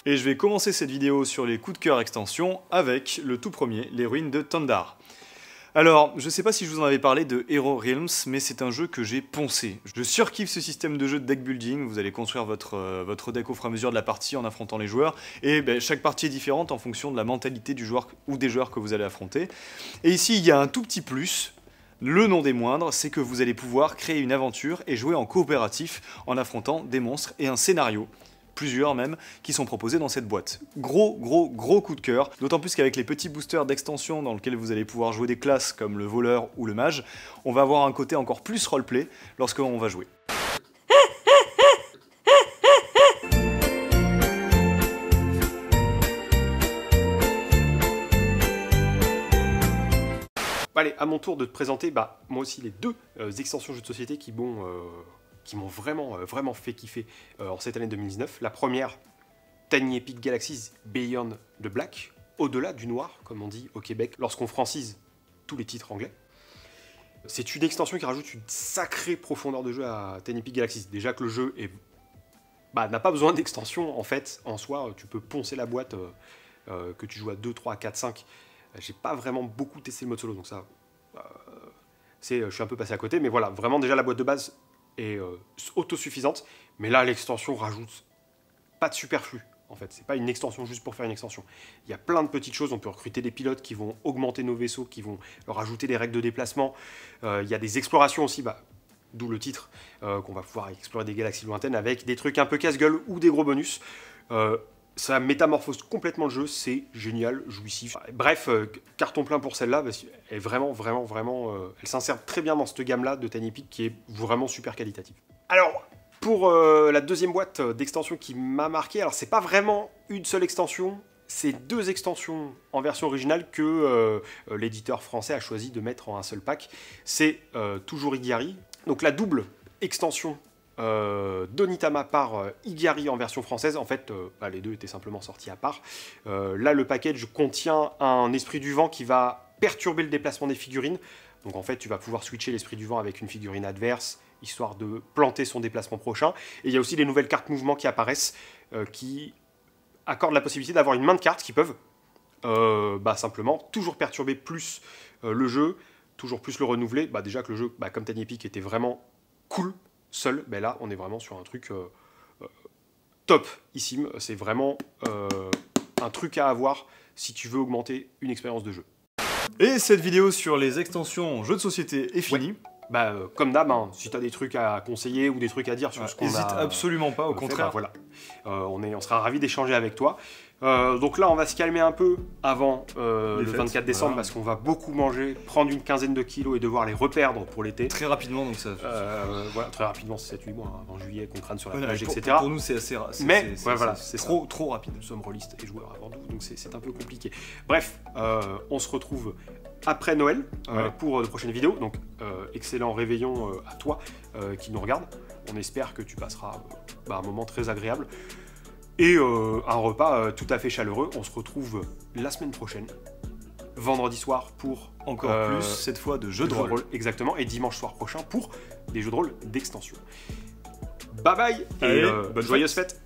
Et je vais commencer cette vidéo sur les coups de cœur extension avec le tout premier, les ruines de Thundar. Alors, je sais pas si je vous en avais parlé de Hero Realms, mais c'est un jeu que j'ai poncé. Je surkiffe ce système de jeu de deck building, vous allez construire votre deck au fur et à mesure de la partie en affrontant les joueurs, et chaque partie est différente en fonction de la mentalité du joueur ou des joueurs que vous allez affronter. Et ici, il y a un tout petit plus, le non des moindres, c'est que vous allez pouvoir créer une aventure et jouer en coopératif en affrontant des monstres et un scénario. Plusieurs même, qui sont proposés dans cette boîte. Gros coup de cœur, d'autant plus qu'avec les petits boosters d'extension dans lesquels vous allez pouvoir jouer des classes comme le voleur ou le mage, on va avoir un côté encore plus roleplay lorsqu'on va jouer. Allez, à mon tour de te présenter, moi aussi, les deux extensions jeux de société qui m'ont vraiment fait kiffer en cette année 2019. La première, Tiny Epic Galaxies Beyond the Black, au-delà du noir, comme on dit au Québec, lorsqu'on francise tous les titres anglais. C'est une extension qui rajoute une sacrée profondeur de jeu à Tiny Epic Galaxies. Déjà que le jeu n'a pas besoin d'extension, en fait, en soi, tu peux poncer la boîte, que tu joues à 2, 3, 4, 5. J'ai pas vraiment beaucoup testé le mode solo, donc ça, je suis un peu passé à côté, mais voilà, vraiment déjà la boîte de base est autosuffisante, mais là l'extension rajoute pas de superflu en fait, c'est pas une extension juste pour faire une extension. Il y a plein de petites choses, on peut recruter des pilotes qui vont augmenter nos vaisseaux, qui vont leur ajouter des règles de déplacement, il y a des explorations aussi, d'où le titre, qu'on va pouvoir explorer des galaxies lointaines avec des trucs un peu casse-gueule ou des gros bonus. Ça métamorphose complètement le jeu, c'est génial, jouissif. Bref, carton plein pour celle-là, parce qu'elle est vraiment, elle s'insère très bien dans cette gamme-là de Tiny Epic qui est vraiment super qualitative. Alors, pour la deuxième boîte d'extension qui m'a marqué, alors c'est pas vraiment une seule extension, c'est deux extensions en version originale que l'éditeur français a choisi de mettre en un seul pack. C'est toujours Igari, donc la double extension d'Onitama par Igari en version française. En fait, les deux étaient simplement sortis à part. Là, le package contient un esprit du vent qui va perturber le déplacement des figurines. Donc en fait, tu vas pouvoir switcher l'esprit du vent avec une figurine adverse, histoire de planter son déplacement prochain. Et il y a aussi les nouvelles cartes mouvement qui apparaissent, qui accordent la possibilité d'avoir une main de cartes qui peuvent simplement toujours perturber plus le jeu, toujours plus le renouveler. Déjà que le jeu, comme Tiny Epic, était vraiment cool seul, là on est vraiment sur un truc topissime. C'est vraiment un truc à avoir si tu veux augmenter une expérience de jeu. Et cette vidéo sur les extensions jeux de société est finie. Ouais. Comme d'hab, si tu as des trucs à conseiller ou des trucs à dire sur ce qu'on a... N'hésite absolument pas, au contraire. Voilà. On sera ravis d'échanger avec toi. Donc là, on va se calmer un peu avant le 24 décembre, parce qu'on va beaucoup manger, prendre une quinzaine de kilos et devoir les reperdre pour l'été. Très rapidement, donc ça... voilà, très rapidement, c'est 7-8 mois, avant juillet, qu'on crâne sur la plage, etc. Pour nous, c'est assez... Mais voilà, c'est trop rapide. Nous sommes rôlistes et joueurs avant tout, donc c'est un peu compliqué. Bref, on se retrouve après Noël pour de prochaines vidéos. Donc, excellent réveillon à toi qui nous regarde. On espère que tu passeras un moment très agréable. Et un repas tout à fait chaleureux. On se retrouve la semaine prochaine, vendredi soir, pour encore plus, cette fois, de jeux de rôle. Exactement, et dimanche soir prochain pour des jeux de rôle d'extension. Bye bye, et bonne joyeuse fête.